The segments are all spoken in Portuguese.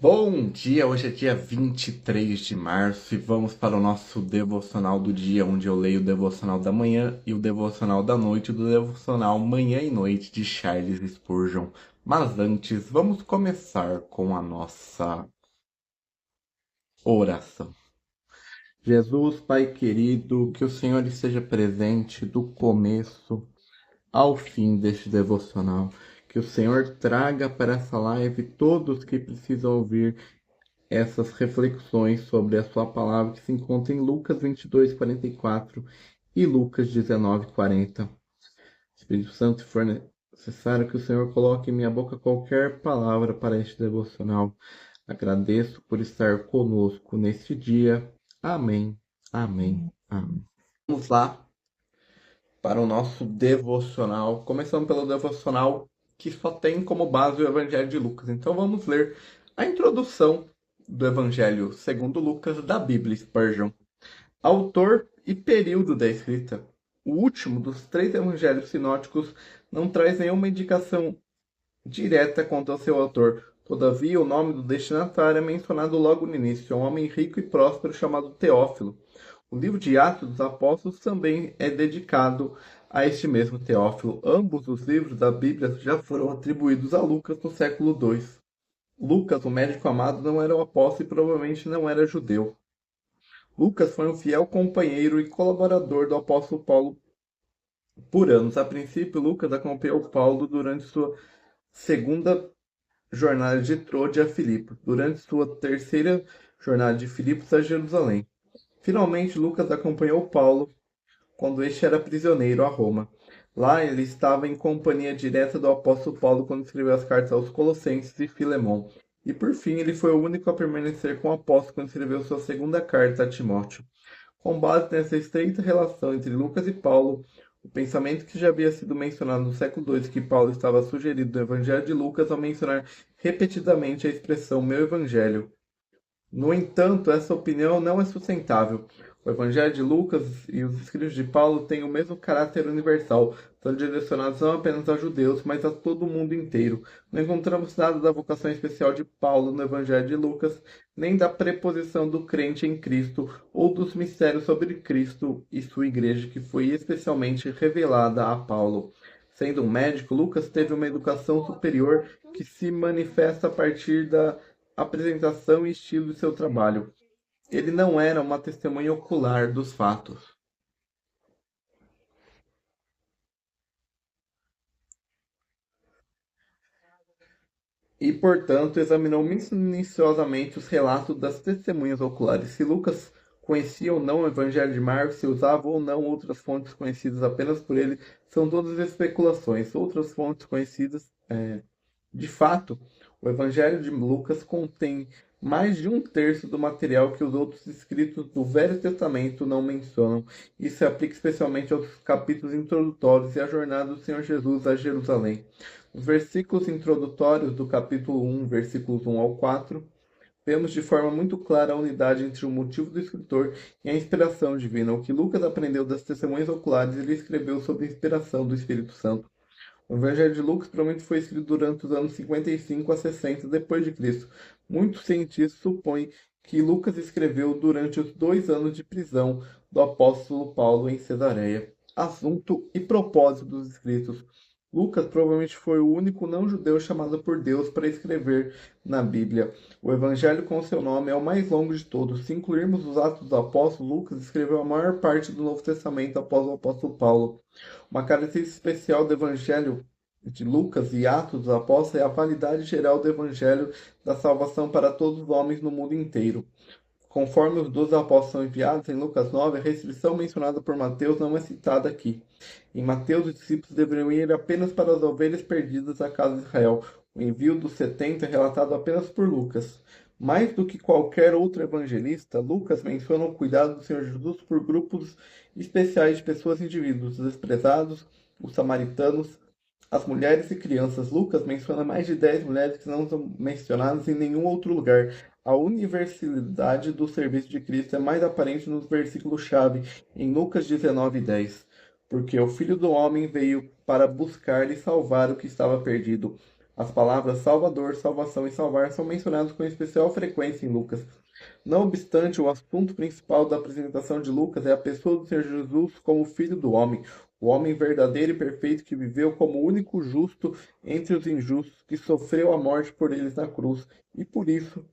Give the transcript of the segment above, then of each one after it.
Bom dia, hoje é dia 23 de março e vamos para o nosso devocional do dia, onde eu leio o devocional da manhã e o devocional da noite, do devocional Manhã e Noite de Charles Spurgeon. Mas antes, vamos começar com a nossa oração. Jesus, Pai querido, que o Senhor esteja presente do começo ao fim deste devocional. Que o Senhor traga para essa live todos que precisam ouvir essas reflexões sobre a sua palavra que se encontra em Lucas 22:44 e Lucas 19:40. Espírito Santo, se for necessário que o Senhor coloque em minha boca qualquer palavra para este devocional. Agradeço por estar conosco neste dia. Amém, amém, amém. Vamos lá para o nosso devocional, começando pelo devocional que só tem como base o Evangelho de Lucas. Então vamos ler a introdução do Evangelho segundo Lucas da Bíblia Spurgeon. Autor e período da escrita. O último dos três evangelhos sinóticos não traz nenhuma indicação direta quanto ao seu autor. Todavia, o nome do destinatário é mencionado logo no início, um homem rico e próspero chamado Teófilo. O livro de Atos dos Apóstolos também é dedicado a este mesmo Teófilo. Ambos os livros da Bíblia já foram atribuídos a Lucas no século II. Lucas, o médico amado, não era um apóstolo e provavelmente não era judeu. Lucas foi um fiel companheiro e colaborador do apóstolo Paulo por anos. A princípio, Lucas acompanhou Paulo durante sua segunda jornada de Troade a Filipos, durante sua terceira jornada de Filipos a Jerusalém. Finalmente, Lucas acompanhou Paulo quando este era prisioneiro a Roma. Lá ele estava em companhia direta do apóstolo Paulo quando escreveu as cartas aos Colossenses e Filemão. E por fim, ele foi o único a permanecer com o apóstolo quando escreveu sua segunda carta a Timóteo. Com base nessa estreita relação entre Lucas e Paulo, o pensamento que já havia sido mencionado no século II que Paulo estava sugerido no Evangelho de Lucas ao mencionar repetidamente a expressão meu Evangelho. No entanto, essa opinião não é sustentável. O Evangelho de Lucas e os escritos de Paulo têm o mesmo caráter universal, são direcionados não apenas a judeus, mas a todo o mundo inteiro. Não encontramos nada da vocação especial de Paulo no Evangelho de Lucas, nem da preposição do crente em Cristo ou dos mistérios sobre Cristo e sua igreja, que foi especialmente revelada a Paulo. Sendo um médico, Lucas teve uma educação superior que se manifesta a partir da apresentação e estilo de seu trabalho. Ele não era uma testemunha ocular dos fatos. E, portanto, examinou minuciosamente os relatos das testemunhas oculares. Se Lucas conhecia ou não o Evangelho de Marcos, se usava ou não outras fontes conhecidas apenas por ele, são todas especulações. Outras fontes conhecidas, de fato, o Evangelho de Lucas contém mais de um terço do material que os outros escritos do Velho Testamento não mencionam. Isso se aplica especialmente aos capítulos introdutórios e à jornada do Senhor Jesus a Jerusalém. Os versículos introdutórios do capítulo 1, versículos 1 ao 4, vemos de forma muito clara a unidade entre o motivo do escritor e a inspiração divina. O que Lucas aprendeu das testemunhas oculares, ele escreveu sob a inspiração do Espírito Santo. O Evangelho de Lucas provavelmente foi escrito durante os anos 55 a 60 depois de Cristo. Muitos cientistas supõem que Lucas escreveu durante os 2 anos de prisão do apóstolo Paulo em Cesareia. Assunto e propósito dos escritos. Lucas provavelmente foi o único não-judeu chamado por Deus para escrever na Bíblia. O evangelho com seu nome é o mais longo de todos. Se incluirmos os Atos dos Apóstolos, Lucas escreveu a maior parte do Novo Testamento após o apóstolo Paulo. Uma característica especial do Evangelho de Lucas e Atos dos Apóstolos é a validade geral do Evangelho da salvação para todos os homens no mundo inteiro. Conforme os 12 apóstolos são enviados em Lucas 9, a restrição mencionada por Mateus não é citada aqui. Em Mateus, os discípulos deveriam ir apenas para as ovelhas perdidas da casa de Israel. O envio dos 70 é relatado apenas por Lucas. Mais do que qualquer outro evangelista, Lucas menciona o cuidado do Senhor Jesus por grupos especiais de pessoas, indivíduos desprezados, os samaritanos, as mulheres e crianças. Lucas menciona mais de 10 mulheres que não são mencionadas em nenhum outro lugar. A universalidade do serviço de Cristo é mais aparente nos versículos-chave em Lucas 19:10, porque o Filho do Homem veio para buscar e salvar o que estava perdido. As palavras Salvador, salvação e salvar são mencionados com especial frequência em Lucas. Não obstante, o assunto principal da apresentação de Lucas é a pessoa do Senhor Jesus como Filho do Homem, o homem verdadeiro e perfeito que viveu como o único justo entre os injustos, que sofreu a morte por eles na cruz, e por isso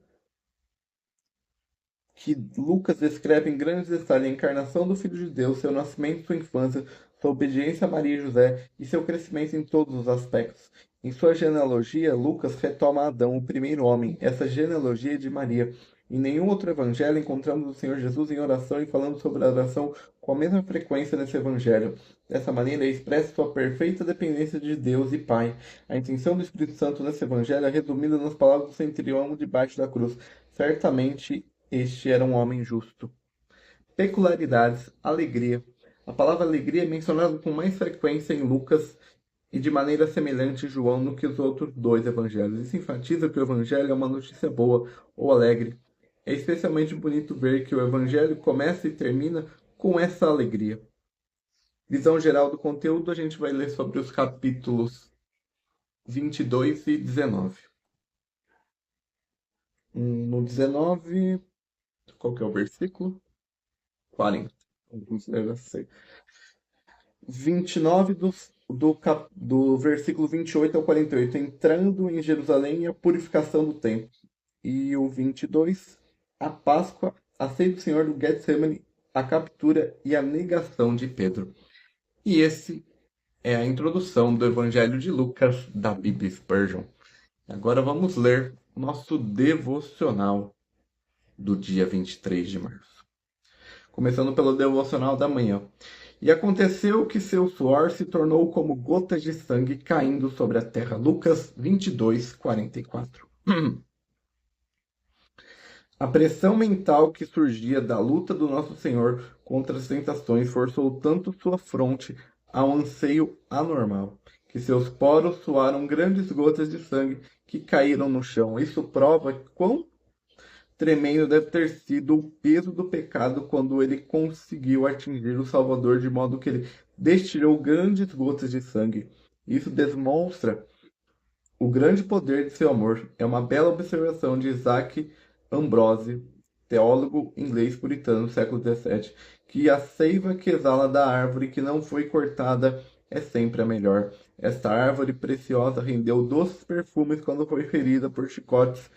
que Lucas descreve em grandes detalhes a encarnação do Filho de Deus, seu nascimento e sua infância, sua obediência a Maria e José e seu crescimento em todos os aspectos. Em sua genealogia, Lucas retoma Adão, o primeiro homem. Essa genealogia é de Maria. Em nenhum outro evangelho encontramos o Senhor Jesus em oração e falando sobre a oração com a mesma frequência nesse evangelho. Dessa maneira, ele expressa sua perfeita dependência de Deus e Pai. A intenção do Espírito Santo nesse evangelho é resumida nas palavras do centurião debaixo da cruz. Certamente este era um homem justo. Peculiaridades, alegria. A palavra alegria é mencionada com mais frequência em Lucas e de maneira semelhante em João do que os outros dois evangelhos. Isso enfatiza que o evangelho é uma notícia boa ou alegre. É especialmente bonito ver que o evangelho começa e termina com essa alegria. Visão geral do conteúdo, a gente vai ler sobre os capítulos 22 e 19. No 19, qual que é o versículo? 40. Vamos ler assim. 29 do versículo 28 ao 48, entrando em Jerusalém e a purificação do templo. E o 22, a Páscoa, a ceia do Senhor do Getsemane, a captura e a negação de Pedro. E esse é a introdução do Evangelho de Lucas da Bíblia Spurgeon. Agora vamos ler o nosso devocional do dia 23 de março. Começando pelo devocional da manhã. E aconteceu que seu suor se tornou como gotas de sangue caindo sobre a terra. Lucas 22, 44. A pressão mental que surgia da luta do nosso Senhor contra as tentações forçou tanto sua fronte a um anseio anormal, que seus poros suaram grandes gotas de sangue que caíram no chão. Isso prova quão tremendo deve ter sido o peso do pecado quando ele conseguiu atingir o Salvador de modo que ele destilou grandes gotas de sangue. Isso demonstra o grande poder de seu amor. É uma bela observação de Isaac Ambrose, teólogo inglês puritano do século XVII, que a seiva que exala da árvore que não foi cortada é sempre a melhor. Esta árvore preciosa rendeu doces perfumes quando foi ferida por chicotes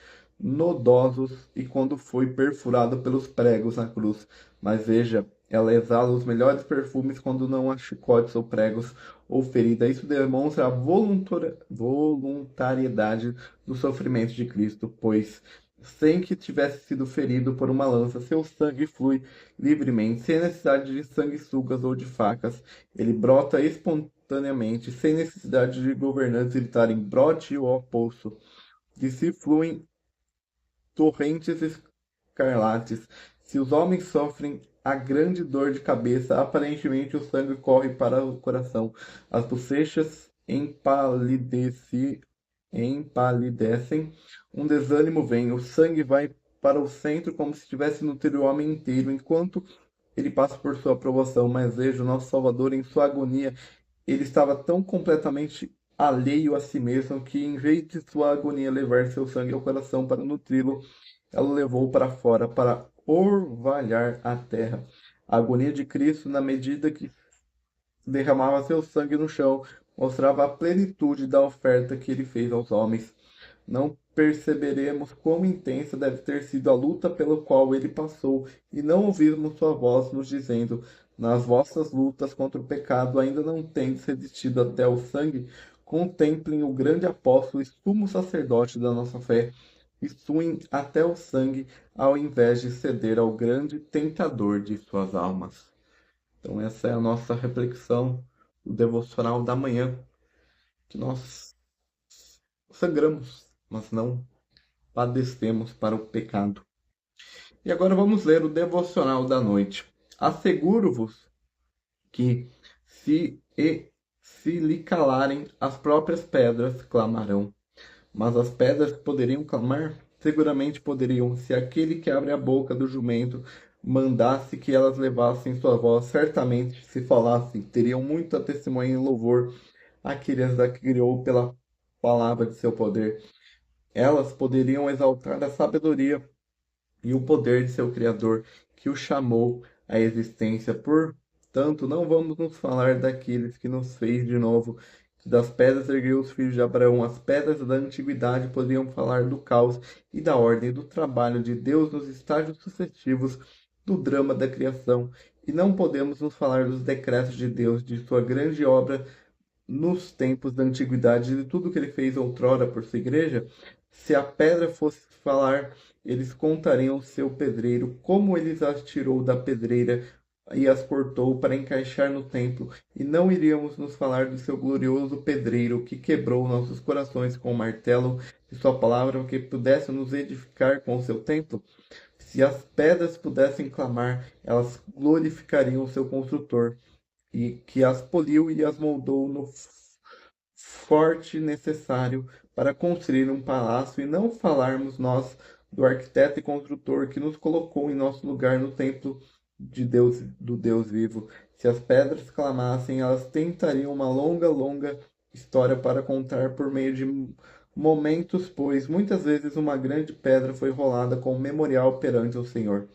nodosos e quando foi perfurada pelos pregos na cruz. Mas veja, ela exala os melhores perfumes quando não há chicotes ou pregos ou ferida. Isso demonstra a voluntariedade do sofrimento de Cristo, pois sem que tivesse sido ferido por uma lança, seu sangue flui livremente, sem necessidade de sanguessugas ou de facas. Ele brota espontaneamente, sem necessidade de governantes gritarem brote ou poço. De si fluem torrentes escarlates. Se os homens sofrem a grande dor de cabeça, aparentemente o sangue corre para o coração. As bochechas empalidecem, um desânimo vem, o sangue vai para o centro como se estivesse nutrindo o homem inteiro, enquanto ele passa por sua aprovação. Mas veja, o nosso Salvador em sua agonia, ele estava tão completamente alheio a si mesmo que, em vez de sua agonia levar seu sangue ao coração para nutri-lo, ela o levou para fora, para orvalhar a terra. A agonia de Cristo, na medida que derramava seu sangue no chão, mostrava a plenitude da oferta que ele fez aos homens. Não perceberemos quão intensa deve ter sido a luta pela qual ele passou, e não ouvirmos sua voz nos dizendo: nas vossas lutas contra o pecado ainda não tendes resistido até o sangue. Contemplem o grande apóstolo e sumo sacerdote da nossa fé, e suem até o sangue, ao invés de ceder ao grande tentador de suas almas. Então essa é a nossa reflexão, o devocional da manhã, que nós sangramos, mas não padecemos para o pecado. E agora vamos ler o devocional da noite. Asseguro-vos que se lhe calarem, as próprias pedras clamarão. Mas as pedras poderiam clamar? Seguramente poderiam, se aquele que abre a boca do jumento mandasse que elas levassem sua voz. Certamente, se falassem, teriam muita testemunha em louvor àqueles da que criou pela palavra de seu poder. Elas poderiam exaltar a sabedoria e o poder de seu Criador, que o chamou à existência. Portanto, não vamos nos falar daqueles que nos fez de novo, que das pedras ergueu os filhos de Abraão. As pedras da antiguidade poderiam falar do caos e da ordem e do trabalho de Deus nos estágios sucessivos do drama da criação. E não podemos nos falar dos decretos de Deus, de sua grande obra nos tempos da antiguidade, de tudo que ele fez outrora por sua igreja. Se a pedra fosse falar, eles contariam o seu pedreiro, como ele as tirou da pedreira e as cortou para encaixar no templo, e não iríamos nos falar do seu glorioso pedreiro, que quebrou nossos corações com o martelo de sua palavra, que pudesse nos edificar com o seu templo? Se as pedras pudessem clamar, elas glorificariam o seu construtor, e que as poliu e as moldou no forte necessário para construir um palácio, e não falarmos nós do arquiteto e construtor que nos colocou em nosso lugar no templo de Deus, do Deus vivo. Se as pedras clamassem, elas tentariam uma longa, longa história para contar por meio de momentos, pois muitas vezes uma grande pedra foi rolada como memorial perante o Senhor.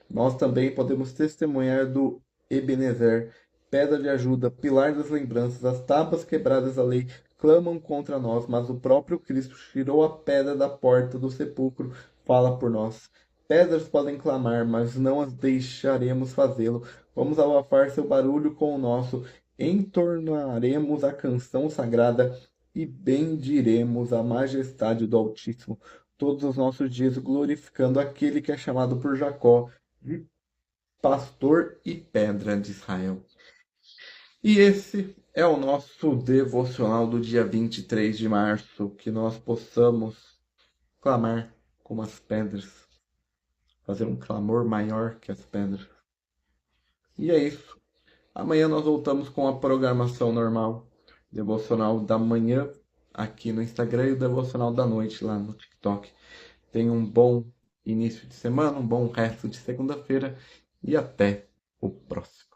Nós também podemos testemunhar do Ebenezer, pedra de ajuda, pilar das lembranças, as tábuas quebradas da lei clamam contra nós, mas o próprio Cristo tirou a pedra da porta do sepulcro, fala por nós. Pedras podem clamar, mas não as deixaremos fazê-lo. Vamos abafar seu barulho com o nosso, entornaremos a canção sagrada e bendiremos a majestade do Altíssimo todos os nossos dias, glorificando aquele que é chamado por Jacó de pastor e pedra de Israel. E esse é o nosso devocional do dia 23 de março, que nós possamos clamar como as pedras, fazer um clamor maior que as pedras. E é isso. Amanhã nós voltamos com a programação normal, devocional da manhã aqui no Instagram e o devocional da noite lá no TikTok. Tenha um bom início de semana, um bom resto de segunda-feira e até o próximo.